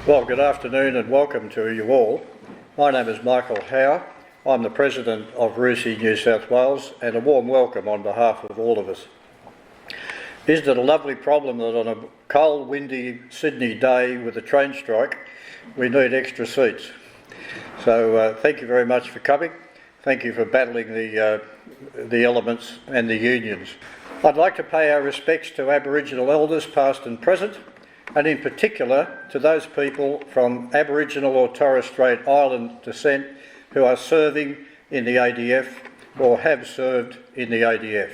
Well, good afternoon and welcome to you all. My name is Michael Howe. I'm the President of RUSI New South Wales, and a warm welcome on behalf of all of us. Isn't it a lovely problem that on a cold, windy Sydney day with a train strike, we need extra seats? So thank you very much for coming. Thank you for battling the elements and the unions. I'd like to pay our respects to Aboriginal elders past and present, and in particular to those people from Aboriginal or Torres Strait Island descent who are serving in the ADF or have served in the ADF,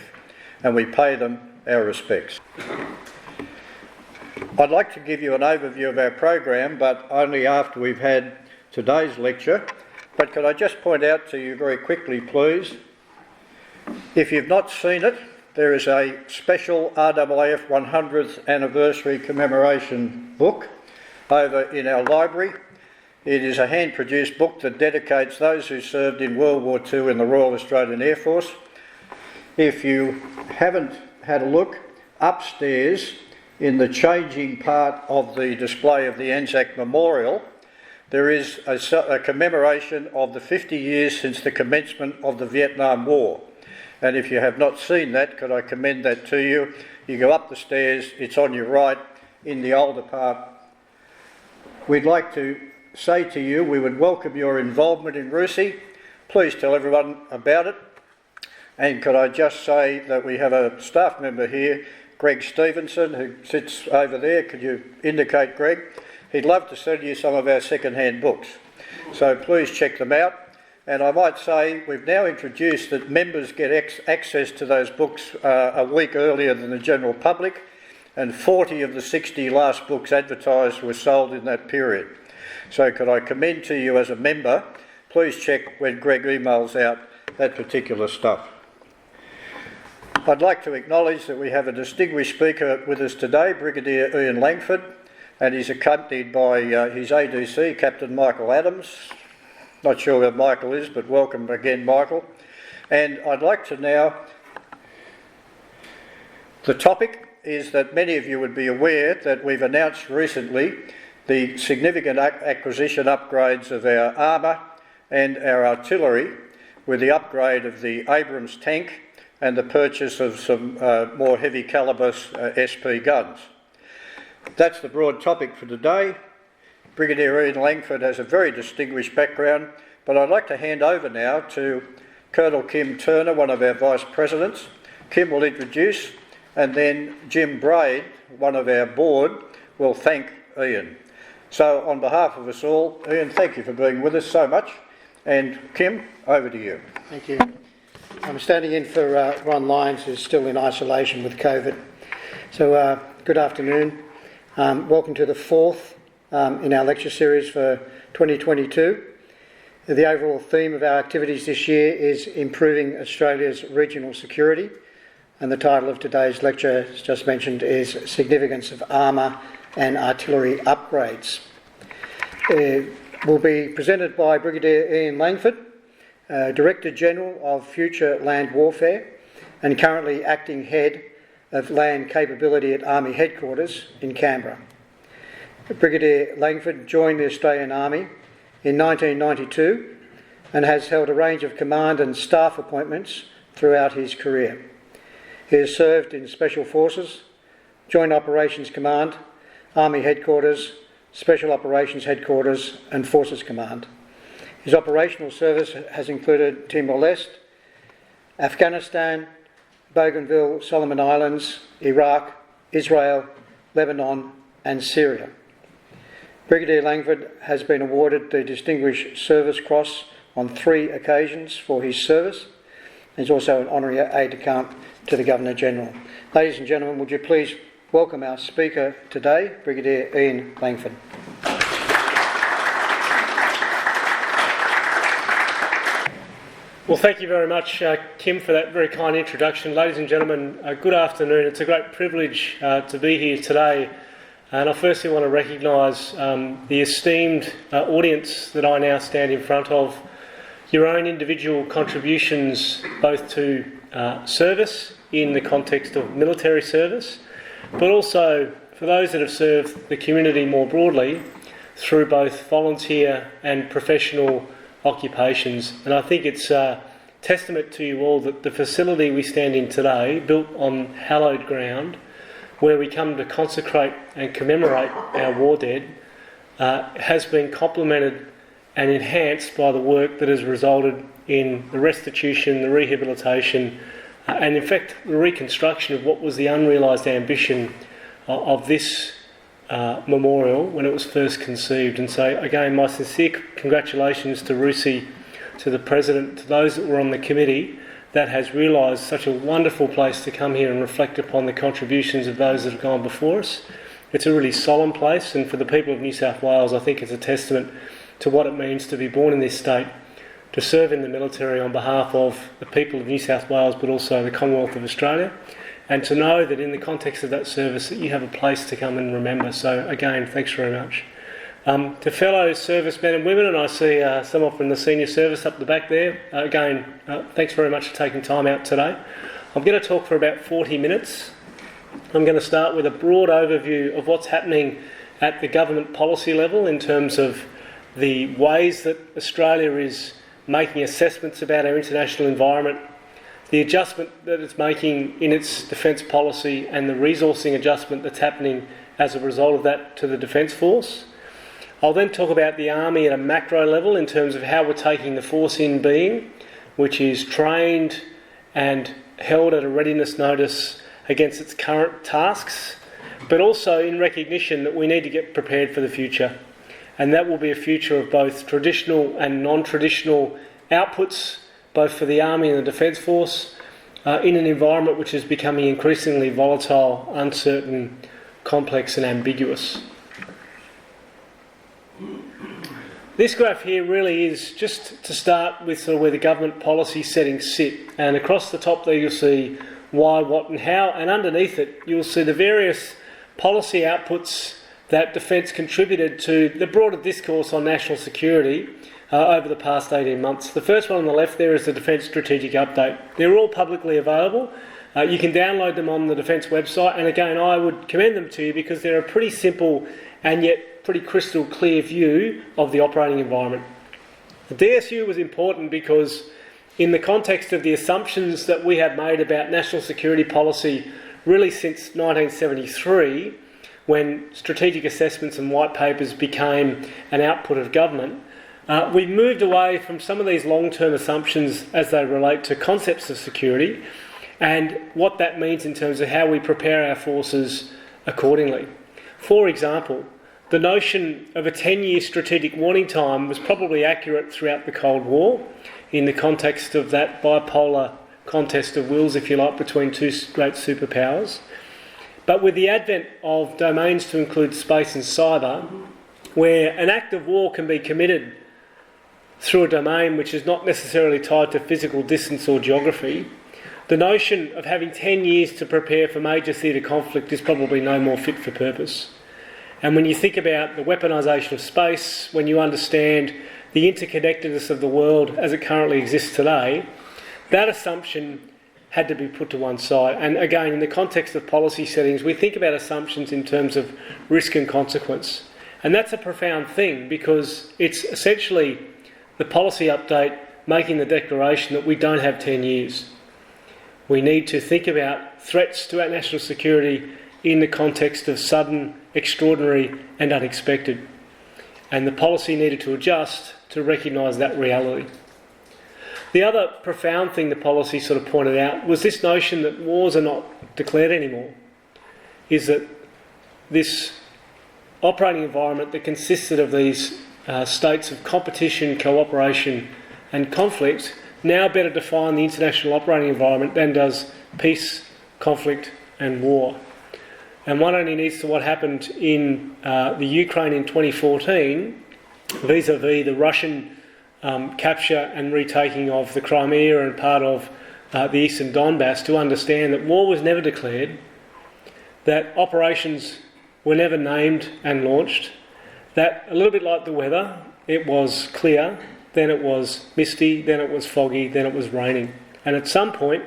and we pay them our respects. I'd like to give you an overview of our program, but only after we've had today's lecture. But could I just point out to you very quickly, please, if you've not seen it, there is a special RAAF 100th anniversary commemoration book over in our library. It is a hand-produced book that dedicates those who served in World War II in the Royal Australian Air Force. If you haven't had a look, upstairs in the changing part of the display of the Anzac Memorial, there is a commemoration of the 50 years since the commencement of the Vietnam War. And if you have not seen that, could I commend that to you? You go up the stairs, it's on your right in the older part. We'd like to say to you, we would welcome your involvement in RUSI. Please tell everyone about it. And could I just say that we have a staff member here, Greg Stevenson, who sits over there. Could you indicate, Greg? He'd love to sell you some of our second-hand books. So please check them out. And I might say we've now introduced that members get access to those books a week earlier than the general public, and 40 of the 60 last books advertised were sold in that period. So could I commend to you as a member, please check when Greg emails out that particular stuff. I'd like to acknowledge that we have a distinguished speaker with us today, Brigadier Ian Langford, and he's accompanied by his ADC, Captain Michael Adams. Not sure where Michael is, but welcome again, Michael. And I'd like to now... The topic is that many of you would be aware that we've announced recently the significant acquisition upgrades of our armour and our artillery, with the upgrade of the Abrams tank and the purchase of some more heavy calibre SP guns. That's the broad topic for today. Brigadier Ian Langford has a very distinguished background, but I'd like to hand over now to Colonel Kim Turner, one of our Vice Presidents. Kim will introduce, and then Jim Braid, one of our board, will thank Ian. So on behalf of us all, Ian, thank you for being with us so much. And Kim, over to you. Thank you. I'm standing in for Ron Lyons, who's still in isolation with COVID. So good afternoon. Welcome to the fourth in our lecture series for 2022. The overall theme of our activities this year is Improving Australia's Regional Security, and the title of today's lecture, as just mentioned, is Significance of Armour and Artillery Upgrades. It will be presented by Brigadier Ian Langford, Director General of Future Land Warfare and currently Acting Head of Land Capability at Army Headquarters in Canberra. Brigadier Langford joined the Australian Army in 1992 and has held a range of command and staff appointments throughout his career. He has served in Special Forces, Joint Operations Command, Army Headquarters, Special Operations Headquarters and Forces Command. His operational service has included Timor-Leste, Afghanistan, Bougainville, Solomon Islands, Iraq, Israel, Lebanon and Syria. Brigadier Langford has been awarded the Distinguished Service Cross on 3 occasions for his service. He's also an honorary aide-de-camp to the Governor-General. Ladies and gentlemen, would you please welcome our speaker today, Brigadier Ian Langford. Well, thank you very much, Kim, for that very kind introduction. Ladies and gentlemen, good afternoon. It's a great privilege to be here today. And I firstly want to recognise the esteemed audience that I now stand in front of, your own individual contributions both to service in the context of military service, but also for those that have served the community more broadly, through both volunteer and professional occupations. And I think it's a testament to you all that the facility we stand in today, built on hallowed ground, where we come to consecrate and commemorate our war dead, has been complemented and enhanced by the work that has resulted in the restitution, the rehabilitation, and in fact the reconstruction of what was the unrealised ambition of this memorial when it was first conceived. And so again, my sincere congratulations to Rusi, to the President, to those that were on the committee that has realised such a wonderful place to come here and reflect upon the contributions of those that have gone before us. It's a really solemn place, and for the people of New South Wales, I think it's a testament to what it means to be born in this state, to serve in the military on behalf of the people of New South Wales but also the Commonwealth of Australia, and to know that in the context of that service that you have a place to come and remember. So again, thanks very much. To fellow servicemen and women, and I see someone from the senior service up the back there, again, thanks very much for taking time out today. I'm going to talk for about 40 minutes. I'm going to start with a broad overview of what's happening at the government policy level in terms of the ways that Australia is making assessments about our international environment, the adjustment that it's making in its defence policy, and the resourcing adjustment that's happening as a result of that to the Defence Force. I'll then talk about the Army at a macro level in terms of how we're taking the force in being, which is trained and held at a readiness notice against its current tasks, but also in recognition that we need to get prepared for the future. And that will be a future of both traditional and non-traditional outputs, both for the Army and the Defence Force, in an environment which is becoming increasingly volatile, uncertain, complex and ambiguous. This graph here really is just to start with sort of where the government policy settings sit, and across the top there you'll see why, what and how, and underneath it you'll see the various policy outputs that Defence contributed to the broader discourse on national security over the past 18 months. The first one on the left there is the Defence Strategic Update. They're all publicly available. You can download them on the Defence website, and again I would commend them to you because they're a pretty simple and yet pretty crystal clear view of the operating environment. The DSU was important because in the context of the assumptions that we have made about national security policy really since 1973, when strategic assessments and white papers became an output of government, we moved away from some of these long-term assumptions as they relate to concepts of security and what that means in terms of how we prepare our forces accordingly. For example, the notion of a 10-year strategic warning time was probably accurate throughout the Cold War in the context of that bipolar contest of wills, if you like, between two great superpowers. But with the advent of domains to include space and cyber, where an act of war can be committed through a domain which is not necessarily tied to physical distance or geography, the notion of having 10 years to prepare for major theatre conflict is probably no more fit for purpose. And when you think about the weaponisation of space, when you understand the interconnectedness of the world as it currently exists today, that assumption had to be put to one side. And again, in the context of policy settings, we think about assumptions in terms of risk and consequence. And that's a profound thing because it's essentially the policy update making the declaration that we don't have 10 years. We need to think about threats to our national security in the context of sudden, extraordinary and unexpected. And the policy needed to adjust to recognise that reality. The other profound thing the policy sort of pointed out was this notion that wars are not declared anymore, is that this operating environment that consisted of these states of competition, cooperation and conflict now better define the international operating environment than does peace, conflict and war. And one only needs to what happened in the Ukraine in 2014 vis-a-vis the Russian capture and retaking of the Crimea and part of the eastern Donbass to understand that war was never declared, that operations were never named and launched, that a little bit like the weather, it was clear, then it was misty, then it was foggy, then it was raining. And at some point,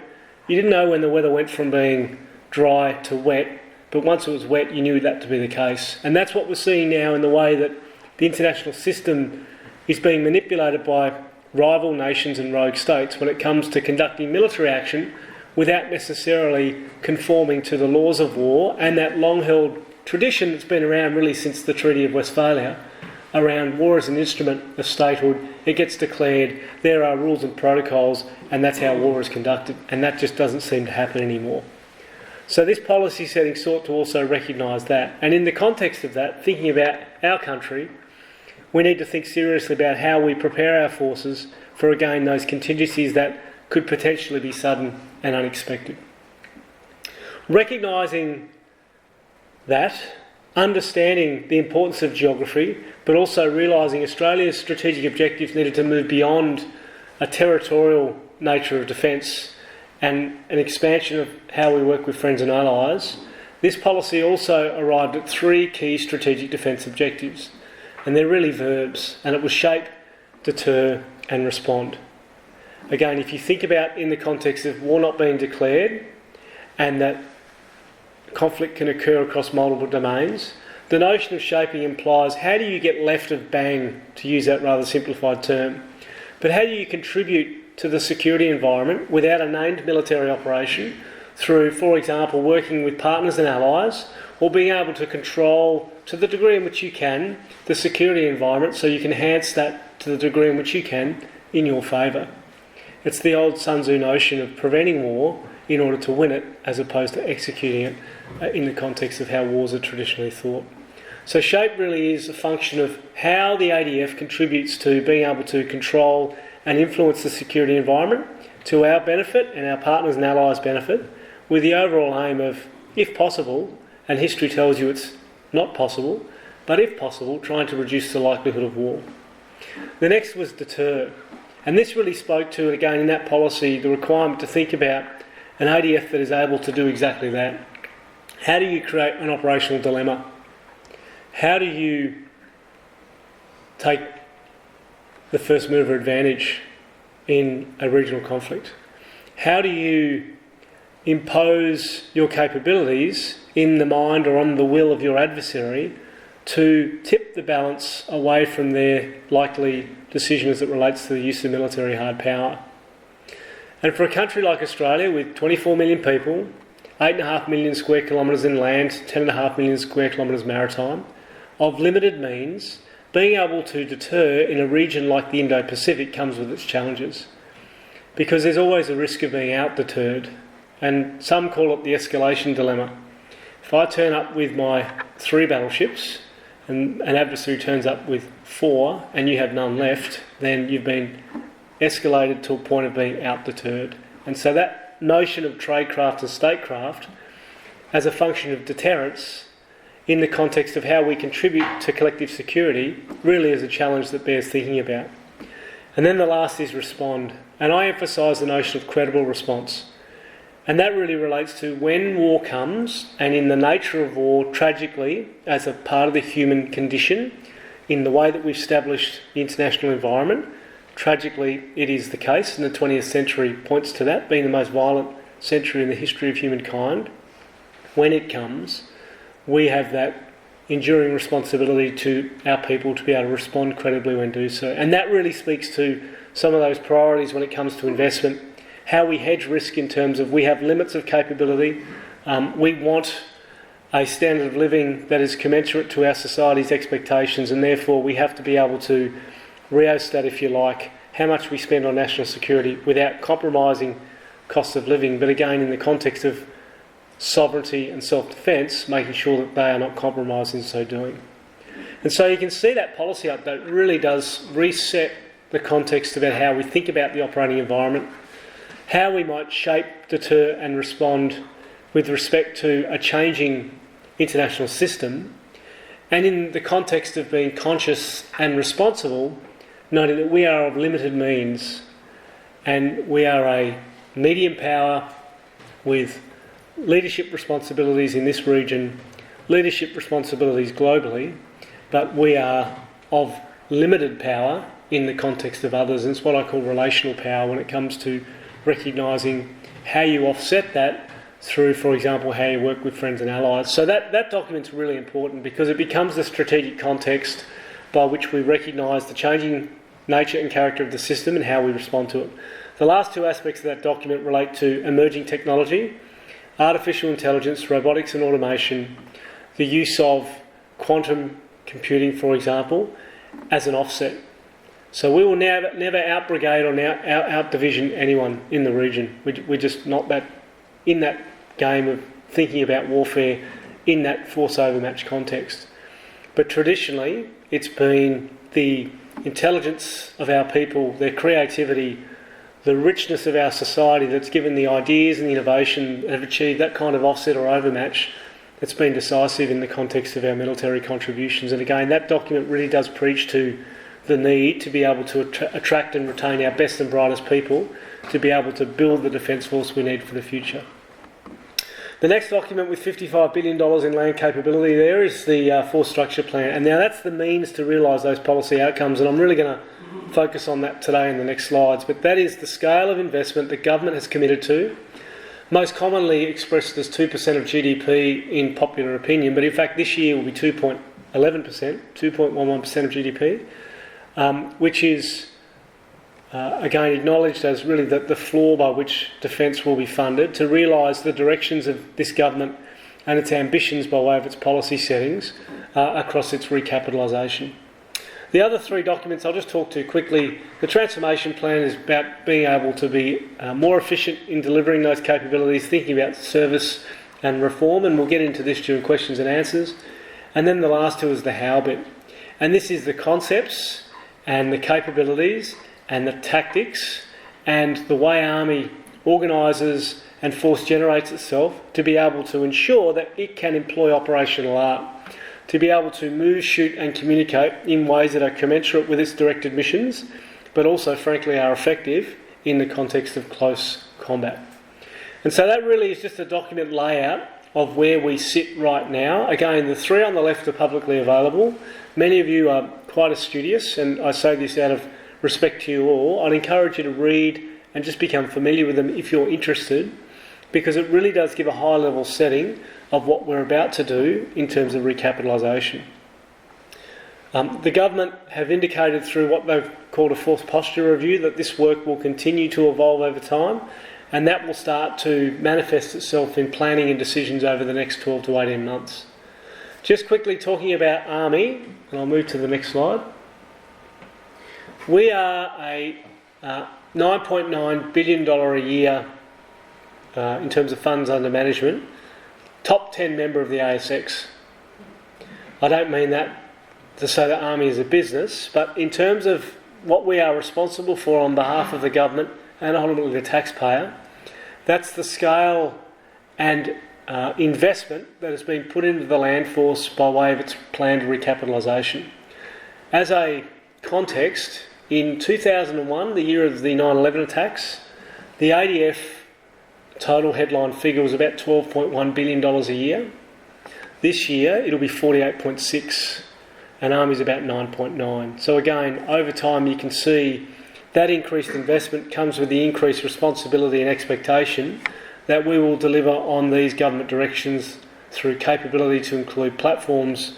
you didn't know when the weather went from being dry to wet, but once it was wet, you knew that to be the case. And that's what we're seeing now in the way that the international system is being manipulated by rival nations and rogue states when it comes to conducting military action without necessarily conforming to the laws of war and that long-held tradition that's been around really since the Treaty of Westphalia around war as an instrument of statehood. It gets declared, there are rules and protocols, and that's how war is conducted, and that just doesn't seem to happen anymore. So this policy setting sought to also recognise that, and in the context of that, thinking about our country, we need to think seriously about how we prepare our forces for, again, those contingencies that could potentially be sudden and unexpected. Recognising that, understanding the importance of geography, but also realising Australia's strategic objectives needed to move beyond a territorial nature of defence and an expansion of how we work with friends and allies, this policy also arrived at 3 key strategic defence objectives. And they're really verbs, and it was shape, deter and respond. Again, if you think about in the context of war not being declared and that conflict can occur across multiple domains, the notion of shaping implies how do you get left of bang, to use that rather simplified term, but how do you contribute to the security environment without a named military operation through, for example, working with partners and allies, or being able to control, to the degree in which you can, the security environment so you can enhance that to the degree in which you can in your favour. It's the old Sun Tzu notion of preventing war in order to win it as opposed to executing it in the context of how wars are traditionally thought. So shape really is a function of how the ADF contributes to being able to control and influence the security environment to our benefit and our partners and allies' benefit, with the overall aim of, if possible, and history tells you it's not possible, but if possible, trying to reduce the likelihood of war. The next was deter. And this really spoke to, again in that policy, the requirement to think about an ADF that is able to do exactly that. How do you create an operational dilemma? How do you take the first mover advantage in a regional conflict? How do you impose your capabilities in the mind or on the will of your adversary to tip the balance away from their likely decision as it relates to the use of military hard power? And for a country like Australia with 24 million people, 8.5 million square kilometres in land, 10.5 million square kilometres maritime, of limited means, being able to deter in a region like the Indo-Pacific comes with its challenges. Because there's always a risk of being out-deterred, and some call it the escalation dilemma. If I turn up with my 3 battleships and an adversary turns up with 4 and you have none left, then you've been escalated to a point of being out-deterred. And so that notion of tradecraft and statecraft as a function of deterrence in the context of how we contribute to collective security really is a challenge that bears thinking about. And then the last is respond. And I emphasise the notion of credible response. And that really relates to when war comes, and in the nature of war, tragically, as a part of the human condition, in the way that we've established the international environment, tragically it is the case, and the 20th century points to that, being the most violent century in the history of humankind. When it comes, we have that enduring responsibility to our people to be able to respond credibly when do so. And that really speaks to some of those priorities when it comes to investment, how we hedge risk in terms of we have limits of capability, we want a standard of living that is commensurate to our society's expectations, and therefore we have to be able to rheostat, if you like, how much we spend on national security without compromising cost of living, but again in the context of sovereignty and self-defence, making sure that they are not compromised in so doing. And so you can see that policy update really does reset the context about how we think about the operating environment, how we might shape, deter and respond with respect to a changing international system, and in the context of being conscious and responsible, noting that we are of limited means and we are a medium power with leadership responsibilities in this region, leadership responsibilities globally, but we are of limited power in the context of others, and it's what I call relational power when it comes to recognising how you offset that through, for example, how you work with friends and allies. So that document's really important because it becomes the strategic context by which we recognise the changing nature and character of the system and how we respond to it. The last two aspects of that document relate to emerging technology, artificial intelligence, robotics and automation, the use of quantum computing, for example, as an offset. So we will never out-brigade or out-division anyone in the region. We're just not that in that game of thinking about warfare in that force overmatch context. But traditionally, it's been the intelligence of our people, their creativity, the richness of our society that's given the ideas and the innovation that have achieved that kind of offset or overmatch that's been decisive in the context of our military contributions. And again, that document really does preach to the need to be able to attract and retain our best and brightest people to be able to build the defence force we need for the future. The next document with $55 billion in land capability there is the Force Structure Plan. And now that's the means to realise those policy outcomes, and I'm really going to focus on that today in the next slides. But that is the scale of investment the government has committed to, most commonly expressed as 2% of GDP in popular opinion, but in fact this year will be 2.11%, 2.11% of GDP, which is again acknowledged as really the floor by which defence will be funded to realise the directions of this government and its ambitions by way of its policy settings across its recapitalisation. The other three documents I'll just talk to quickly. The transformation plan is about being able to be more efficient in delivering those capabilities, thinking about service and reform, and we'll get into this during questions and answers. And then the last two is the how bit. And this is the concepts and the capabilities and the tactics and the way Army organises and force generates itself to be able to ensure that it can employ operational art, to be able to move, shoot and communicate in ways that are commensurate with its directed missions, but also, frankly, are effective in the context of close combat. And so that really is just a document layout of where we sit right now. Again, the three on the left are publicly available. Many of you are quite studious, and I say this out of respect to you all. I'd encourage you to read and just become familiar with them if you're interested, because it really does give a high-level setting of what we're about to do in terms of recapitalisation. The government have indicated through what they've called a force posture review that this work will continue to evolve over time, and that will start to manifest itself in planning and decisions over the next 12 to 18 months. Just quickly talking about Army, and I'll move to the next slide. We are a $9.9 billion a year in terms of funds under management, top 10 member of the ASX. I don't mean that to say that Army is a business, but in terms of what we are responsible for on behalf of the government and ultimately the taxpayer, that's the scale and investment that has been put into the land force by way of its planned recapitalisation. As a context, in 2001, the year of the 9/11 attacks, the ADF total headline figure was about $12.1 billion a year. This year it'll be 48.6, and Army's about 9.9. So again, over time you can see that increased investment comes with the increased responsibility and expectation that we will deliver on these government directions through capability to include platforms,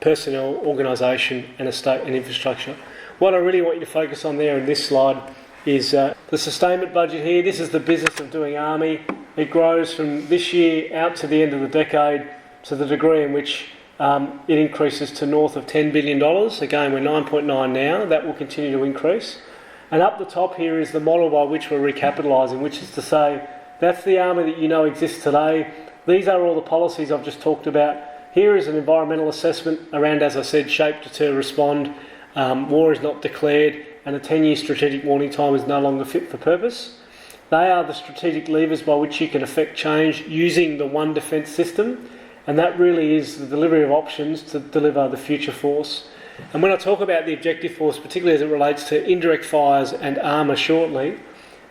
personnel, organisation and estate and infrastructure. What I really want you to focus on there in this slide is the sustainment budget here. This is the business of doing Army. It grows from this year out to the end of the decade to the degree in which it increases to north of $10 billion. Again, we're 9.9 now. That will continue to increase. And up the top here is the model by which we're recapitalising, which is to say that's the Army that you know exists today. These are all the policies I've just talked about. Here is an environmental assessment around, as I said, shape, deter, respond. War is not declared, and a 10-year strategic warning time is no longer fit for purpose. They are the strategic levers by which you can effect change using the one defence system, and that really is the delivery of options to deliver the future force. And when I talk about the objective force, particularly as it relates to indirect fires and armour shortly,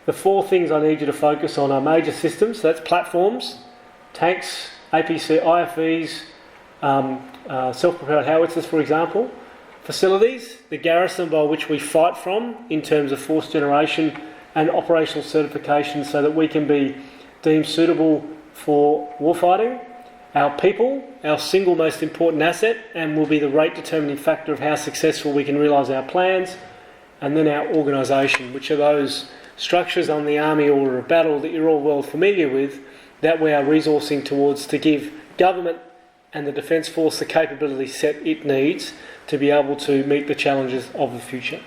the four things I need you to focus on are major systems, so that's platforms, tanks, APC, IFVs, self-propelled howitzers, for example. Facilities, the garrison by which we fight from in terms of force generation and operational certification so that we can be deemed suitable for warfighting. our people, our single most important asset, and will be the rate determining factor of how successful we can realise our plans, and then our organisation, which are those structures on the Army Order of Battle that you're all well familiar with, that we are resourcing towards to give government and the Defence Force the capability set it needs to be able to meet the challenges of the future.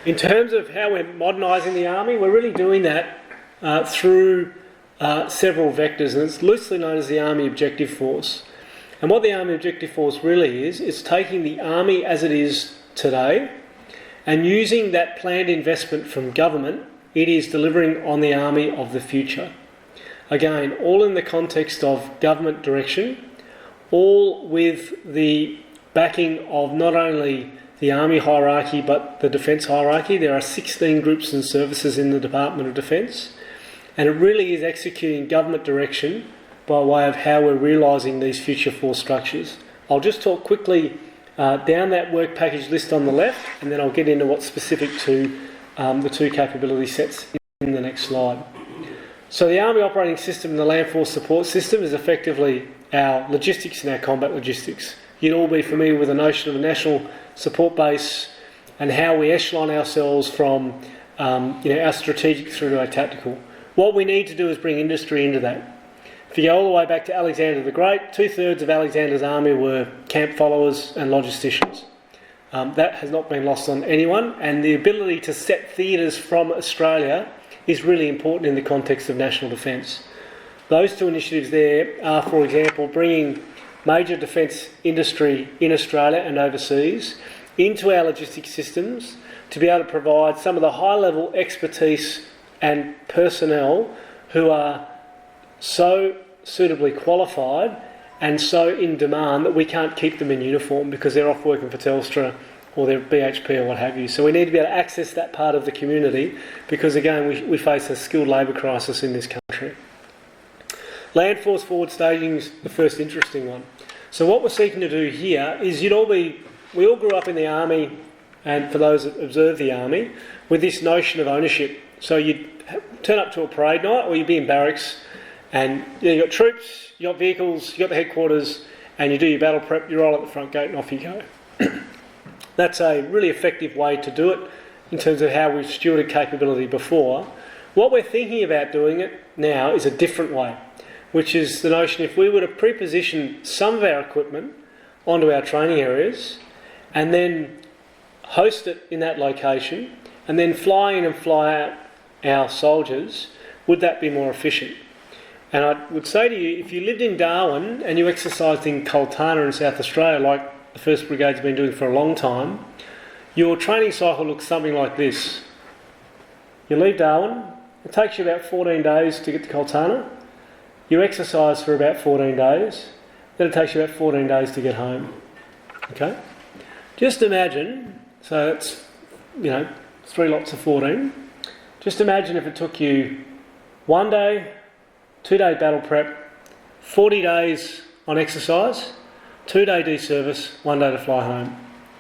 In terms of how we're modernising the Army, we're really doing that through several vectors, and it's loosely known as the Army Objective Force. And what the Army Objective Force really is, it's taking the Army as it is today and using that planned investment from government, it is delivering on the Army of the future. Again, all in the context of government direction, all with the backing of not only the Army hierarchy but the Defence hierarchy. There are 16 groups and services in the Department of Defence, and it really is executing government direction by way of how we're realising these future force structures. I'll just talk quickly down that work package list on the left, and then I'll get into what's specific to the two capability sets in the next slide. So the Army Operating System and the Land Force Support System is effectively our logistics and our combat logistics. You'd all be familiar with the notion of a national support base and how we echelon ourselves from our strategic through to our tactical. What we need to do is bring industry into that. If you go all the way back to Alexander the Great, 2/3 of Alexander's army were camp followers and logisticians. That has not been lost on anyone, and the ability to set theatres from Australia is really important in the context of national defence. Those two initiatives there are, for example, bringing major defence industry in Australia and overseas into our logistics systems to be able to provide some of the high-level expertise and personnel who are so suitably qualified and so in demand that we can't keep them in uniform because they're off working for Telstra or they're BHP or what have you. So we need to be able to access that part of the community because, again, we face a skilled labour crisis in this country. Land Force forward staging is the first interesting one. So what we're seeking to do here is we all grew up in the Army, and for those that observe the Army, with this notion of ownership. So you'd turn up to a parade night or you'd be in barracks and you've got troops, you've got vehicles, you've got the headquarters, and you do your battle prep, you roll at the front gate and off you go. That's a really effective way to do it in terms of how we've stewarded capability before. What we're thinking about doing it now is a different way, which is the notion if we were to pre-position some of our equipment onto our training areas and then host it in that location and then fly in and fly out our soldiers, would that be more efficient? And I would say to you, if you lived in Darwin and you exercised in Coltana in South Australia, like the 1st Brigade's been doing for a long time, your training cycle looks something like this. You leave Darwin, it takes you about 14 days to get to Coltana. You exercise for about 14 days, then it takes you about 14 days to get home. Okay? Just imagine, so that's, 3 lots of 14. Just imagine if it took you 1 day, 2-day battle prep, 40 days on exercise, 2-day deservice, 1 day to fly home.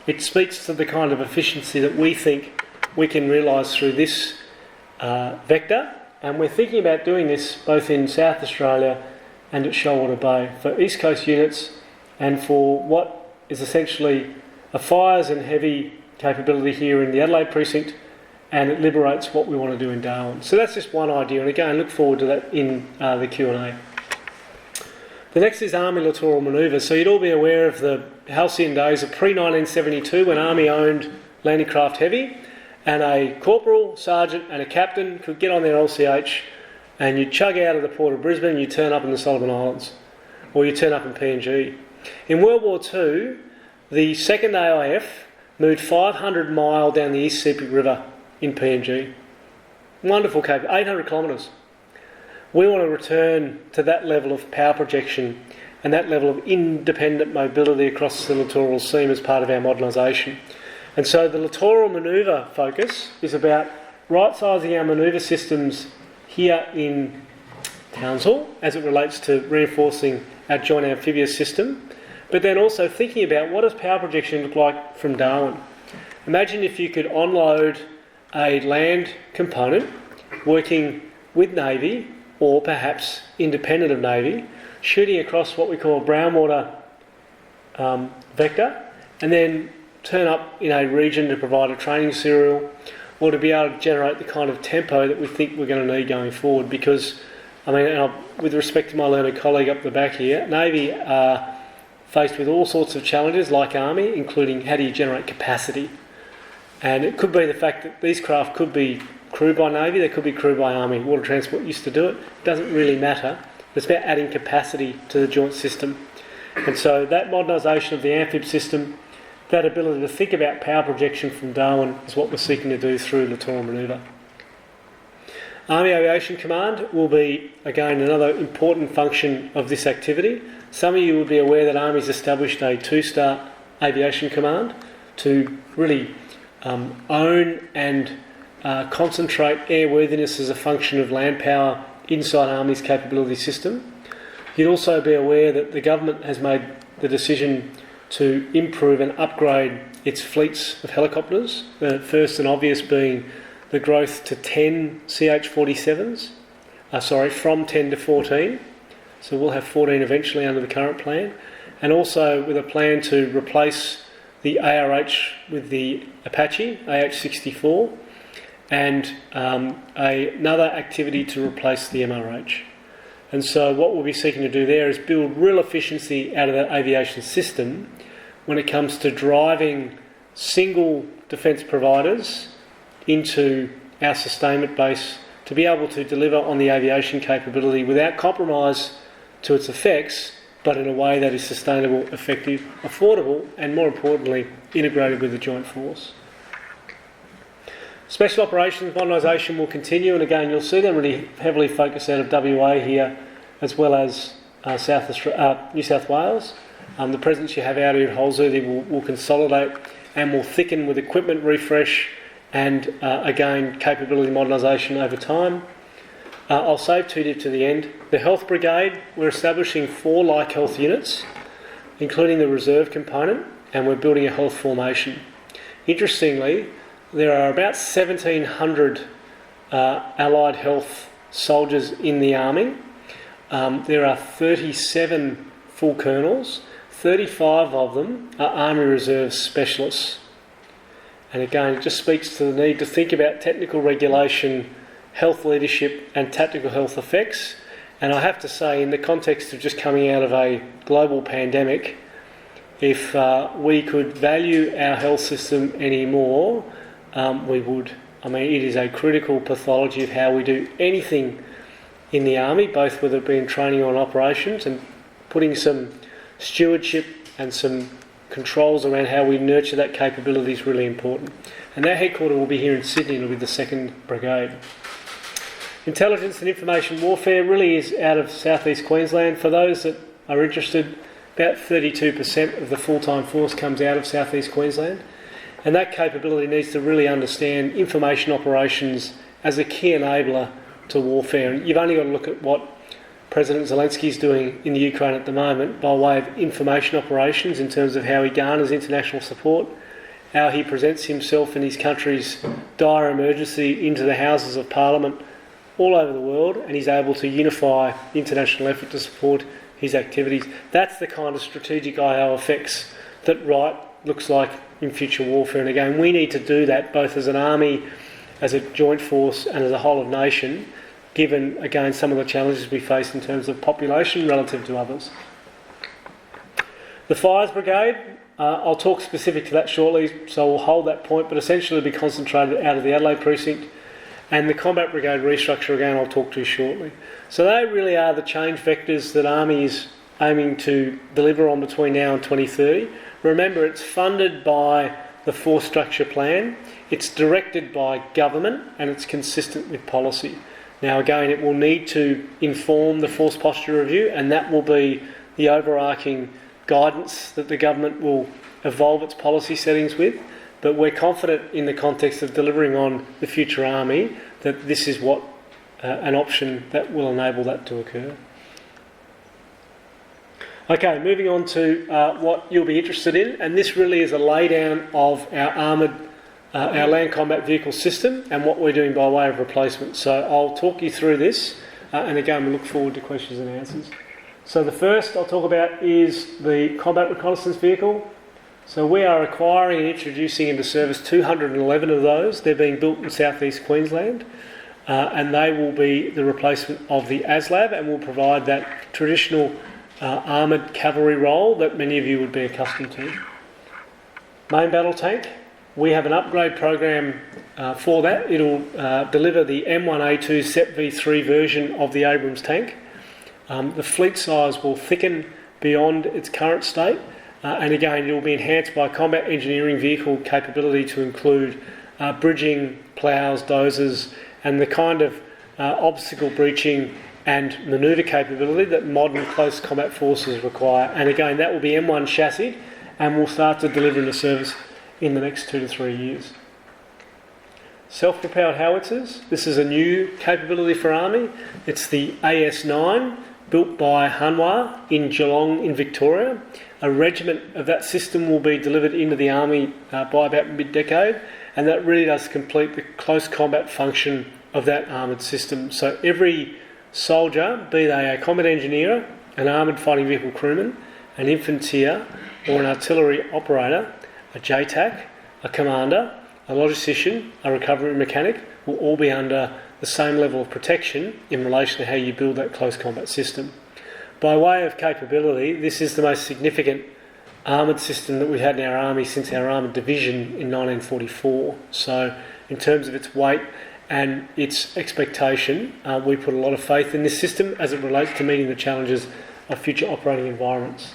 It speaks to the kind of efficiency that we think we can realise through this vector, and we're thinking about doing this both in South Australia and at Shoalwater Bay for East Coast units and for what is essentially a fires and heavy capability here in the Adelaide precinct, and it liberates what we want to do in Darwin. So that's just one idea, and again, look forward to that in the Q&A. The next is Army littoral manoeuvres. So you'd all be aware of the halcyon days of pre-1972 when Army owned landing craft heavy, and a corporal, sergeant and a captain could get on their LCH and you'd chug out of the port of Brisbane and you'd turn up in the Solomon Islands, or you'd turn up in PNG. In World War II, the 2nd AIF moved 500 mile down the East Sepik River in PNG. Wonderful cape, 800 kilometres. We want to return to that level of power projection and that level of independent mobility across the littoral seam as part of our modernisation. And so the littoral manoeuvre focus is about right-sizing our manoeuvre systems here in Townsville as it relates to reinforcing our joint amphibious system, but then also thinking about what does power projection look like from Darwin. Imagine if you could onload a land component working with Navy or perhaps independent of Navy, shooting across what we call a brown water vector, and then turn up in a region to provide a training serial, or to be able to generate the kind of tempo that we think we're going to need going forward. Because, I mean, with respect to my learned colleague up the back here, Navy are faced with all sorts of challenges like Army, including how do you generate capacity. And it could be the fact that these craft could be crewed by Navy, they could be crewed by Army. Water Transport used to do it. It doesn't really matter. It's about adding capacity to the joint system. And so that modernisation of the amphib system, that ability to think about power projection from Darwin, is what we're seeking to do through Littoral Manoeuvre. Army Aviation Command will be, again, another important function of this activity. Some of you will be aware that Army's established a two-star aviation command to really own and concentrate airworthiness as a function of land power inside Army's capability system. You'd also be aware that the government has made the decision to improve and upgrade its fleets of helicopters, the first and obvious being the growth to 10 CH-47s, from 10 to 14. So we'll have 14 eventually under the current plan, and also with a plan to replace the ARH with the Apache, AH-64, and another activity to replace the MRH. And so what we'll be seeking to do there is build real efficiency out of that aviation system when it comes to driving single defence providers into our sustainment base to be able to deliver on the aviation capability without compromise to its effects, but in a way that is sustainable, effective, affordable, and more importantly, integrated with the joint force. Special Operations modernisation will continue, and again you'll see them really heavily focused out of WA here, as well as New South Wales. The presence you have out here at Holsworthy will consolidate and will thicken with equipment refresh and again capability modernisation over time. I'll save TDIP to the end. The Health Brigade, we're establishing 4 like health units, including the reserve component, and we're building a health formation. Interestingly, there are about 1,700 allied health soldiers in the Army. There are 37 full colonels, 35 of them are Army Reserve specialists. And again, it just speaks to the need to think about technical regulation, health leadership and tactical health effects. And I have to say, in the context of just coming out of a global pandemic, if we could value our health system anymore, we would. I mean, it is a critical pathology of how we do anything in the Army, both whether it be in training or in operations, and putting some stewardship and some controls around how we nurture that capability is really important. And our headquarters will be here in Sydney, it'll be the 2nd Brigade. Intelligence and information warfare really is out of southeast Queensland. For those that are interested, about 32% of the full-time force comes out of southeast Queensland. And that capability needs to really understand information operations as a key enabler to warfare. And you've only got to look at what President Zelensky is doing in the Ukraine at the moment by way of information operations in terms of how he garners international support, how he presents himself and his country's dire emergency into the Houses of Parliament all over the world, and he's able to unify the international effort to support his activities. That's the kind of strategic IO effects that right looks like in future warfare. And again, we need to do that both as an army, as a joint force and as a whole of nation, given again some of the challenges we face in terms of population relative to others. The Fires Brigade, I'll talk specific to that shortly, so we'll hold that point, but essentially it'll be concentrated out of the Adelaide precinct. And the Combat Brigade restructure, again, I'll talk to shortly. So they really are the change vectors that Army is aiming to deliver on between now and 2030. Remember, it's funded by the Force Structure Plan, it's directed by government, and it's consistent with policy. Now, again, it will need to inform the Force Posture Review, and that will be the overarching guidance that the government will evolve its policy settings with. But we're confident in the context of delivering on the future Army that this is what an option that will enable that to occur. Okay, moving on to what you'll be interested in, and this really is a laydown of our armoured, our land combat vehicle system and what we're doing by way of replacement. So I'll talk you through this and again we look forward to questions and answers. So the first I'll talk about is the Combat Reconnaissance Vehicle. So we are acquiring and introducing into service 211 of those. They're being built in southeast Queensland, and they will be the replacement of the ASLAB and will provide that traditional armoured cavalry role that many of you would be accustomed to. Main battle tank, we have an upgrade program for that. It'll deliver the M1A2 SEP V3 version of the Abrams tank. The fleet size will thicken beyond its current state, and again it will be enhanced by combat engineering vehicle capability to include bridging, ploughs, dozers, and the kind of obstacle breaching and manoeuvre capability that modern close combat forces require. And again, that will be M1 chassis and will start to deliver into service in the next 2 to 3 years. Self-propelled howitzers. This is a new capability for Army. It's the AS9, built by Hanwha in Geelong in Victoria. A regiment of that system will be delivered into the Army by about mid-decade, and that really does complete the close combat function of that armoured system. So every soldier, be they a combat engineer, an armoured fighting vehicle crewman, an infantier or an artillery operator, a JTAC, a commander, a logistician, a recovery mechanic, will all be under the same level of protection in relation to how you build that close combat system. By way of capability, this is the most significant armoured system that we've had in our Army since our armoured division in 1944. So in terms of its weight and its expectation, we put a lot of faith in this system as it relates to meeting the challenges of future operating environments.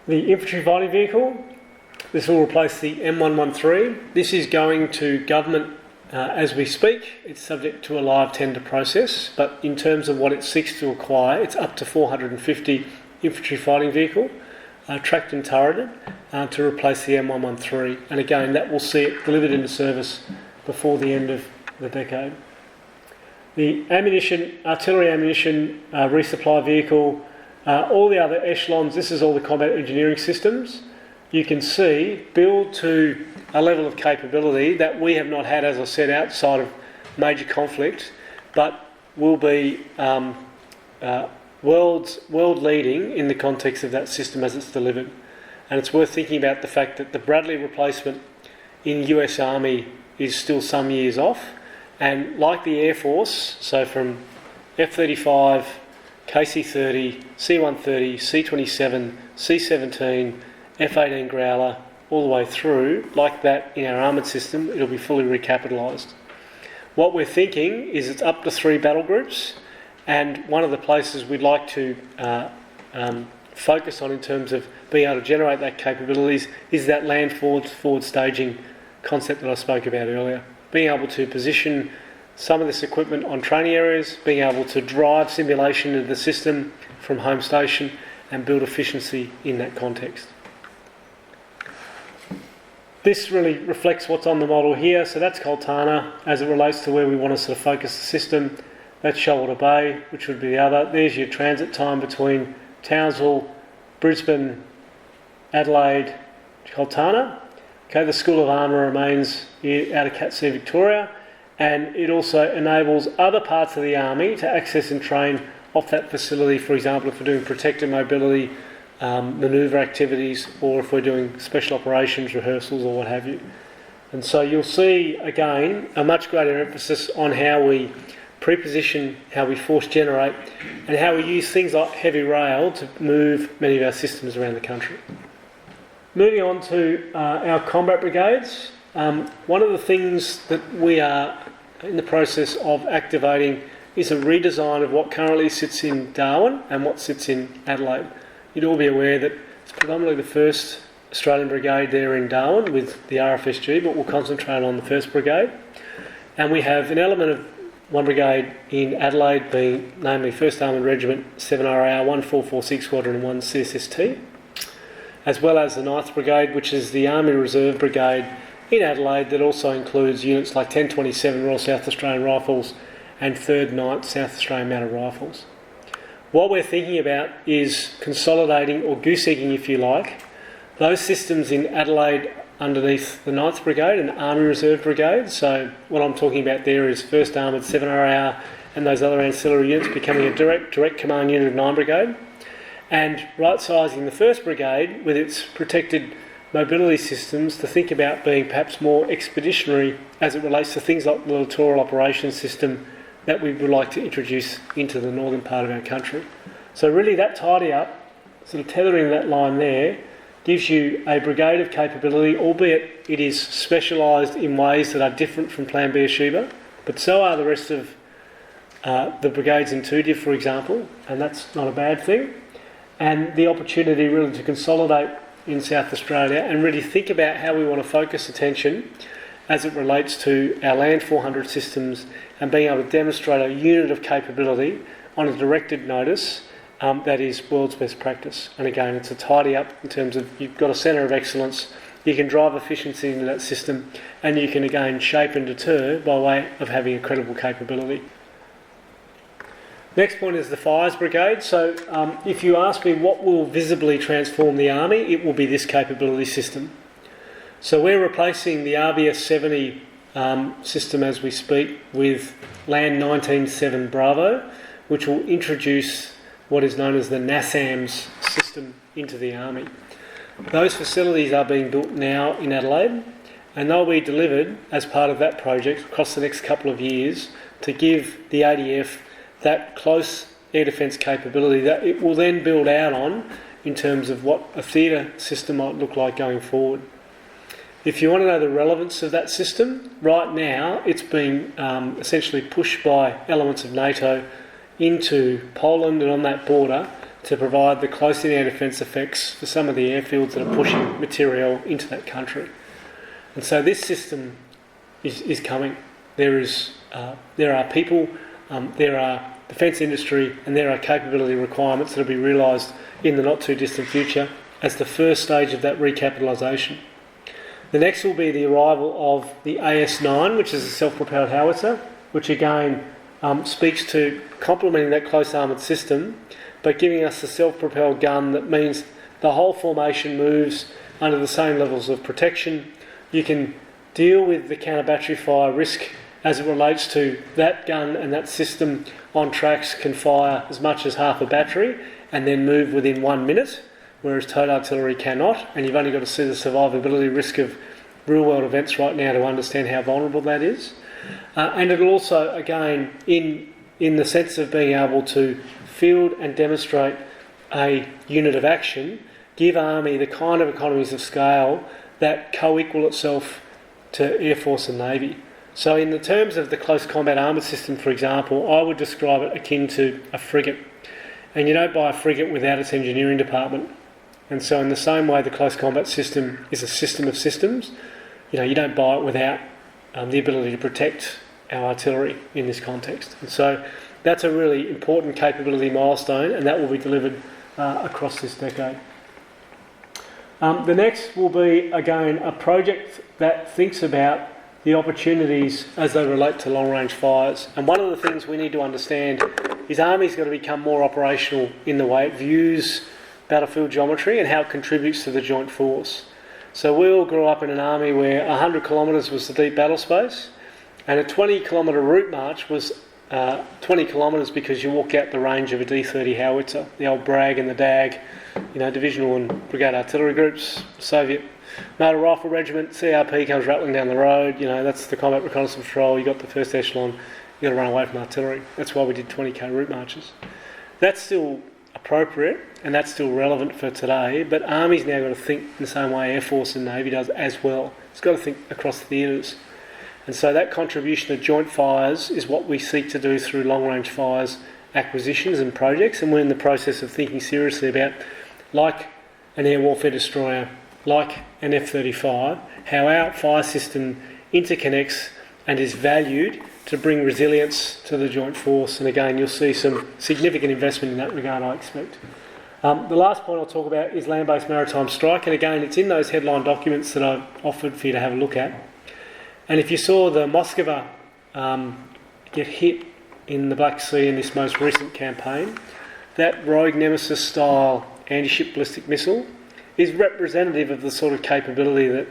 The infantry fighting vehicle, this will replace the M113. This is going to government as we speak. It's subject to a live tender process, but in terms of what it seeks to acquire, it's up to 450 infantry fighting vehicle, tracked and turreted, to replace the M113. And again, that will see it delivered into service before the end of the decade. The ammunition, artillery ammunition resupply vehicle, all the other echelons, this is all the combat engineering systems. You can see build to a level of capability that we have not had, as I said, outside of major conflict, but will be world leading in the context of that system as it's delivered. And it's worth thinking about the fact that the Bradley replacement in US Army is still some years off, and like the Air Force, so from F-35, KC-30, C-130, C-27, C-17, F-18 Growler, all the way through, like that in our armoured system, it'll be fully recapitalised. What we're thinking is it's up to 3 battle groups, and one of the places we'd like to focus on in terms of being able to generate that capabilities is that land forward staging concept that I spoke about earlier. Being able to position some of this equipment on training areas, being able to drive simulation of the system from home station and build efficiency in that context. This really reflects what's on the model here. So that's Coltana as it relates to where we want to sort of focus the system. That's Shoalwater Bay, which would be the other. There's your transit time between Townsville, Brisbane, Adelaide, Coltana. Okay, the School of Armour remains out of Catsea, Victoria, and it also enables other parts of the Army to access and train off that facility. For example, if we're doing protected mobility, manoeuvre activities, or if we're doing special operations, rehearsals or what have you. And so you'll see, again, a much greater emphasis on how we pre-position, how we force generate, and how we use things like heavy rail to move many of our systems around the country. Moving on to our combat brigades, one of the things that we are in the process of activating is a redesign of what currently sits in Darwin and what sits in Adelaide. You'd all be aware that it's predominantly the 1st Australian Brigade there in Darwin with the RFSG, but we'll concentrate on the 1st Brigade. And we have an element of 1 Brigade in Adelaide, being namely 1st Armoured Regiment, 7RAR, 1446 Squadron and 1 CSST, as well as the 9th Brigade, which is the Army Reserve Brigade in Adelaide that also includes units like 1027 Royal South Australian Rifles and 3rd 9th South Australian Mounted Rifles. What we're thinking about is consolidating, or goose egging if you like, those systems in Adelaide underneath the 9th Brigade and Army Reserve Brigade. So what I'm talking about there is 1st Armoured 7RAR and those other ancillary units becoming a direct command unit of 9 Brigade. And right-sizing the 1st Brigade with its protected mobility systems to think about being perhaps more expeditionary as it relates to things like the littoral operations system that we would like to introduce into the northern part of our country. So really that tidy up, sort of tethering that line there, gives you a brigade of capability, albeit it is specialised in ways that are different from Plan B Sheba, but so are the rest of the brigades in 2 Div, for example, and that's not a bad thing. And the opportunity really to consolidate in South Australia and really think about how we want to focus attention as it relates to our Land 400 systems and being able to demonstrate a unit of capability on a directed notice that is world's best practice. And again, it's a tidy up in terms of you've got a centre of excellence, you can drive efficiency into that system, and you can again shape and deter by way of having a credible capability. Next point is the Fires Brigade. So if you ask me what will visibly transform the Army, it will be this capability system. So we're replacing the RBS 70 system as we speak with Land 19-7 Bravo, which will introduce what is known as the NASAMS system into the Army. Those facilities are being built now in Adelaide, and they'll be delivered as part of that project across the next couple of years to give the ADF that close air defence capability that it will then build out on in terms of what a theatre system might look like going forward. If you want to know the relevance of that system, right now it's being essentially pushed by elements of NATO into Poland and on that border to provide the close-in air defence effects for some of the airfields that are pushing material into that country. And so this system is coming. There are people, there are defence industry, and there are capability requirements that will be realised in the not too distant future as the first stage of that recapitalisation. The next will be the arrival of the AS9, which is a self-propelled howitzer, which again speaks to complementing that close armoured system, but giving us a self-propelled gun that means the whole formation moves under the same levels of protection. You can deal with the counter-battery fire risk as it relates to that gun, and that system on tracks can fire as much as half a battery and then move within 1 minute, whereas towed artillery cannot, and you've only got to see the survivability risk of real-world events right now to understand how vulnerable that is. And it'll also, again, in the sense of being able to field and demonstrate a unit of action, give Army the kind of economies of scale that co-equal itself to Air Force and Navy. So in the terms of the close combat armoured system, for example, I would describe it akin to a frigate. And you don't buy a frigate without its engineering department. And so in the same way the close combat system is a system of systems, you don't buy it without the ability to protect our artillery in this context. And so that's a really important capability milestone, and that will be delivered across this decade. The next will be, again, a project that thinks about the opportunities as they relate to long-range fires. And one of the things we need to understand is Army's got to become more operational in the way it views battlefield geometry and how it contributes to the joint force. So we all grew up in an army where 100 kilometres was the deep battle space, and a 20-kilometre route march was 20 kilometres because you walk out the range of a D-30 howitzer, the old Bragg and the DAG, divisional and brigade artillery groups, Soviet motor rifle regiment, CRP comes rattling down the road, that's the combat reconnaissance patrol, you got the first echelon, you got to run away from artillery. That's why we did 20k route marches. That's still appropriate and that's still relevant for today, but Army's now got to think in the same way Air Force and Navy does as well. It's got to think across theatres. And so that contribution of joint fires is what we seek to do through long-range fires acquisitions and projects, and we're in the process of thinking seriously about, like an air warfare destroyer, like an F-35, how our fire system interconnects and is valued to bring resilience to the joint force. And again, you'll see some significant investment in that regard, I expect. The last point I'll talk about is land-based maritime strike, and again, it's in those headline documents that I've offered for you to have a look at. And if you saw the Moskva get hit in the Black Sea in this most recent campaign, that rogue Nemesis-style anti-ship ballistic missile is representative of the sort of capability that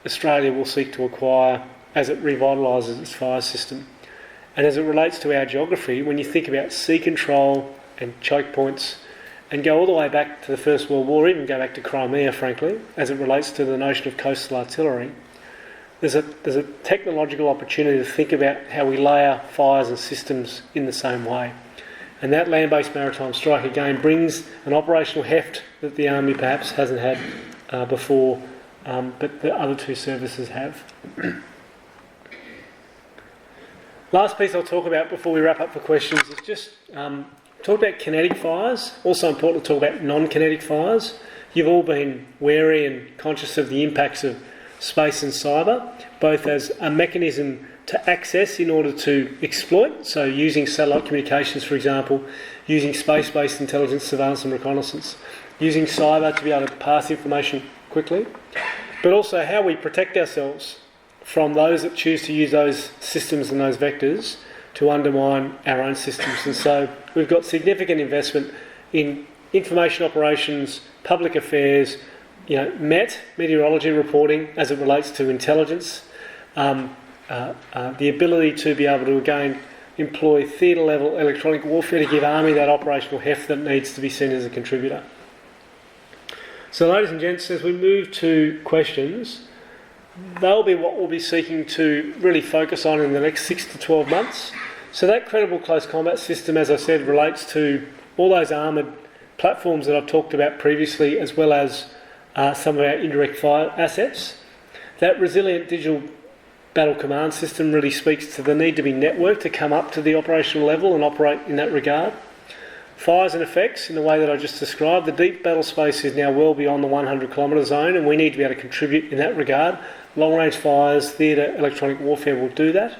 Australia will seek to acquire as it revitalises its fire system. And as it relates to our geography, when you think about sea control and choke points, and go all the way back to the First World War, even go back to Crimea, frankly, as it relates to the notion of coastal artillery, there's a technological opportunity to think about how we layer fires and systems in the same way. And that land-based maritime strike, again, brings an operational heft that the Army perhaps hasn't had before, but the other two services have. Last piece I'll talk about before we wrap up for questions is just talk about kinetic fires. Also important to talk about non-kinetic fires. You've all been wary and conscious of the impacts of space and cyber, both as a mechanism to access in order to exploit, so using satellite communications, for example, using space-based intelligence, surveillance and reconnaissance, using cyber to be able to pass information quickly, but also how we protect ourselves from those that choose to use those systems and those vectors to undermine our own systems. And so we've got significant investment in information operations, public affairs, meteorology reporting as it relates to intelligence, the ability to be able to again employ theatre level electronic warfare to give Army that operational heft that needs to be seen as a contributor. So ladies and gents, as we move to questions, they'll be what we'll be seeking to really focus on in the next 6 to 12 months. So that credible close combat system, as I said, relates to all those armoured platforms that I've talked about previously, as well as some of our indirect fire assets. That resilient digital battle command system really speaks to the need to be networked to come up to the operational level and operate in that regard. Fires and effects, in the way that I just described, the deep battle space is now well beyond the 100 kilometre zone, and we need to be able to contribute in that regard. Long-range fires, theatre, electronic warfare will do that.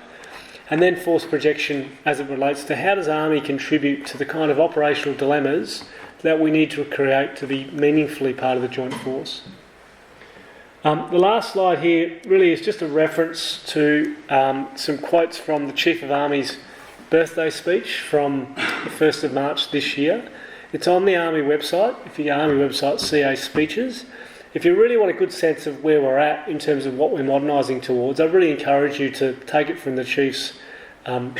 And then force projection as it relates to how does Army contribute to the kind of operational dilemmas that we need to create to be meaningfully part of the joint force. The last slide here really is just a reference to some quotes from the Chief of Army's birthday speech from the 1st of March this year. It's on the Army website, if you Army website, CA Speeches. If you really want a good sense of where we're at in terms of what we're modernising towards, I really encourage you to take it from the Chief's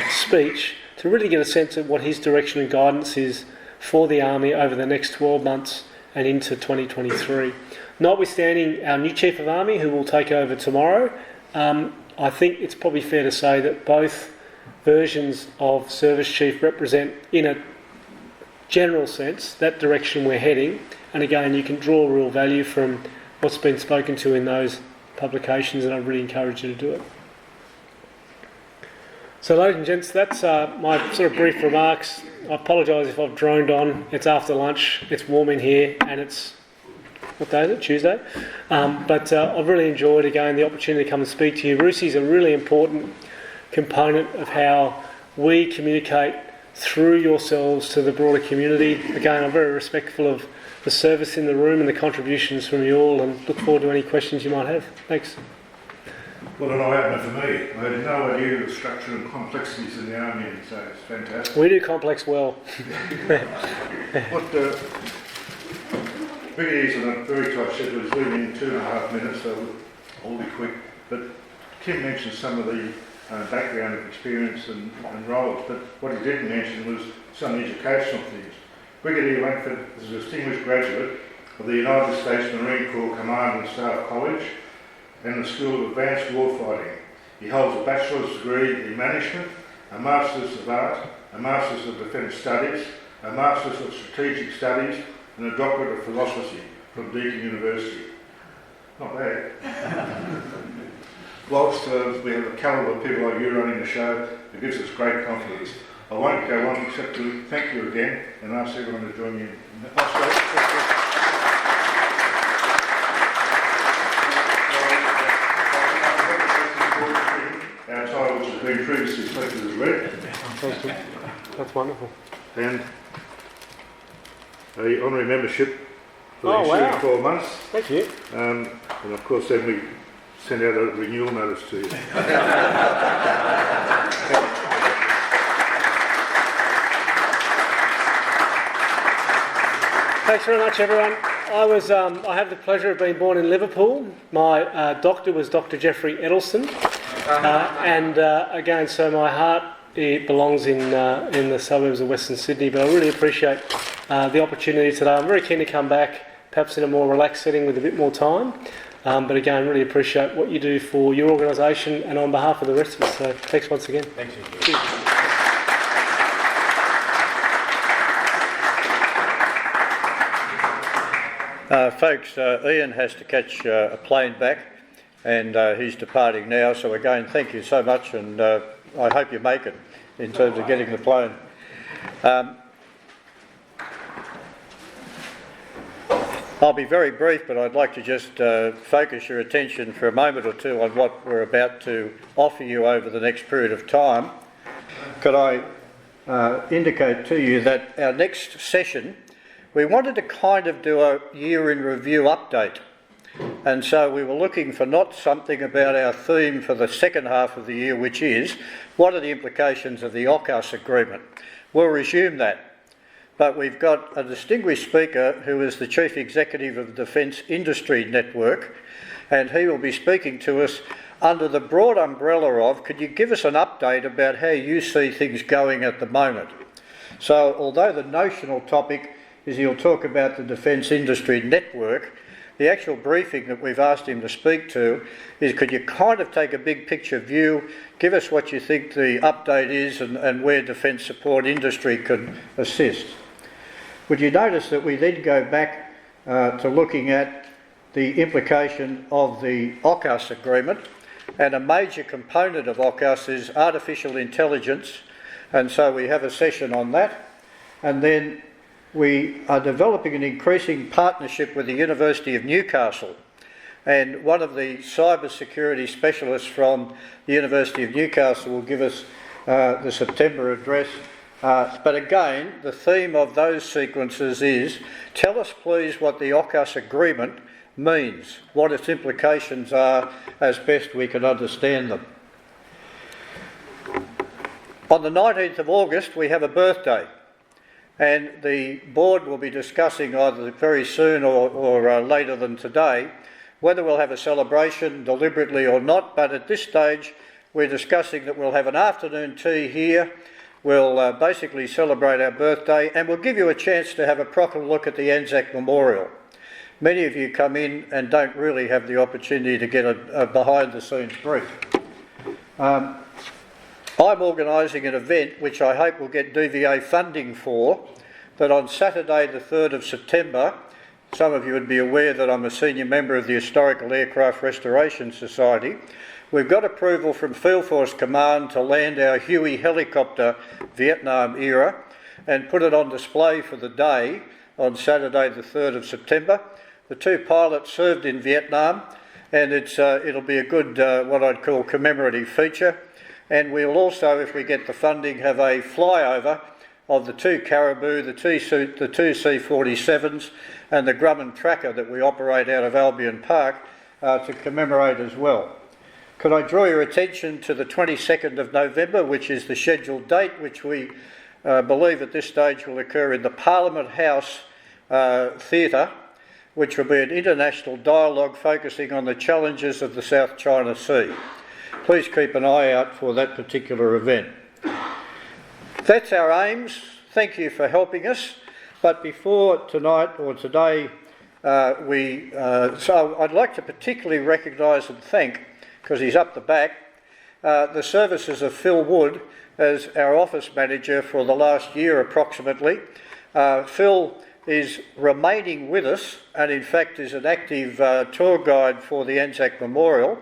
speech to really get a sense of what his direction and guidance is for the Army over the next 12 months and into 2023. Notwithstanding our new Chief of Army, who will take over tomorrow, I think it's probably fair to say that both versions of Service Chief represent, in a general sense, that direction we're heading. And again, you can draw real value from what's been spoken to in those publications, and I really encourage you to do it. So, ladies and gents, that's my sort of brief remarks. I apologise if I've droned on. It's after lunch, it's warm in here, and it's, what day is it? Tuesday. But I've really enjoyed, again, the opportunity to come and speak to you. RUSI is a really important component of how we communicate through yourselves to the broader community. Again, I'm very respectful of the service in the room and the contributions from you all, and look forward to any questions you might have. Thanks. Well, an eye-opener for me. I had no idea of the structure and complexities in the Army, and so it's fantastic. We do complex well. What Brigadier's on a very tight schedule. He's leaving in 2.5 minutes, so I'll be quick. But Tim mentioned some of the background of experience and roles, but what he didn't mention was some educational things. Brigadier Langford is a distinguished graduate of the United States Marine Corps Command and Staff College and the School of Advanced Warfighting. He holds a bachelor's degree in management, a master's of art, a master's of defence studies, a master's of strategic studies, and a doctorate of philosophy from Deakin University. Not bad. Whilst we have a calibre of people like you running the show, it gives us great confidence. I won't go on except to thank you again and ask everyone to join me in the our title, which has been previously selected as read. That's wonderful. And an honorary membership for the wow. ensuing 12 months. Thank you. And of course then we send out a renewal notice to you. Thanks very much, everyone. I have the pleasure of being born in Liverpool. My doctor was Dr. Jeffrey Edelson, and again, so my heart it belongs in the suburbs of Western Sydney. But I really appreciate the opportunity today. I'm very keen to come back, perhaps in a more relaxed setting with a bit more time. But again, really appreciate what you do for your organisation and on behalf of the rest of us. So thanks once again. Thanks, Cheers. Folks, Ian has to catch a plane back and he's departing now, so again thank you so much, and I hope you make it in terms of getting the plane. I'll be very brief, but I'd like to just focus your attention for a moment or two on what we're about to offer you over the next period of time. Could I indicate to you that our next session, we wanted to kind of do a year in review update, and so we were looking for not something about our theme for the second half of the year, which is what are the implications of the AUKUS agreement. We'll resume that, but we've got a distinguished speaker who is the Chief Executive of the Defence Industry Network, and he will be speaking to us under the broad umbrella of, could you give us an update about how you see things going at the moment? So although the notional topic is he'll talk about the Defence Industry Network, the actual briefing that we've asked him to speak to is, could you kind of take a big picture view, give us what you think the update is and where defence support industry can assist. Would you notice that we then go back to looking at the implication of the AUKUS agreement, and a major component of AUKUS is artificial intelligence, and so we have a session on that. And then we are developing an increasing partnership with the University of Newcastle, and one of the cyber security specialists from the University of Newcastle will give us the September address. But again, the theme of those sequences is, tell us please what the AUKUS agreement means, what its implications are as best we can understand them. On the 19th of August we have a birthday, and the board will be discussing either very soon or later than today whether we'll have a celebration deliberately or not, but at this stage we're discussing that we'll have an afternoon tea here. We'll basically celebrate our birthday, and we'll give you a chance to have a proper look at the Anzac Memorial. Many of you come in and don't really have the opportunity to get a behind-the-scenes brief. I'm organising an event which I hope will get DVA funding for, that on Saturday the 3rd of September, some of you would be aware that I'm a senior member of the Historical Aircraft Restoration Society. We've got approval from Field Force Command to land our Huey helicopter Vietnam era and put it on display for the day on Saturday the 3rd of September. The two pilots served in Vietnam, and it'll be a good, what I'd call, commemorative feature. And we'll also, if we get the funding, have a flyover of the two Caribou, the two C-47s and the Grumman tracker that we operate out of Albion Park to commemorate as well. Could I draw your attention to the 22nd of November, which is the scheduled date, which we believe at this stage will occur in the Parliament House Theatre, which will be an international dialogue focusing on the challenges of the South China Sea. Please keep an eye out for that particular event. That's our aims. Thank you for helping us. But before tonight or today, so I'd like to particularly recognise and thank, because he's up the back, the services of Phil Wood as our office manager for the last year approximately. Phil is remaining with us and in fact is an active tour guide for the Anzac Memorial.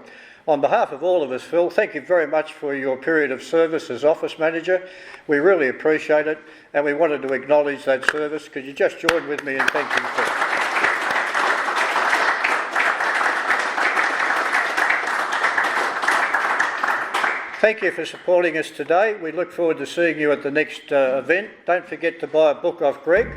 On behalf of all of us, Phil, thank you very much for your period of service as office manager. We really appreciate it, and we wanted to acknowledge that service. Could you just join with me in thanking Phil? Thank you for supporting us today. We look forward to seeing you at the next event. Don't forget to buy a book off Greg.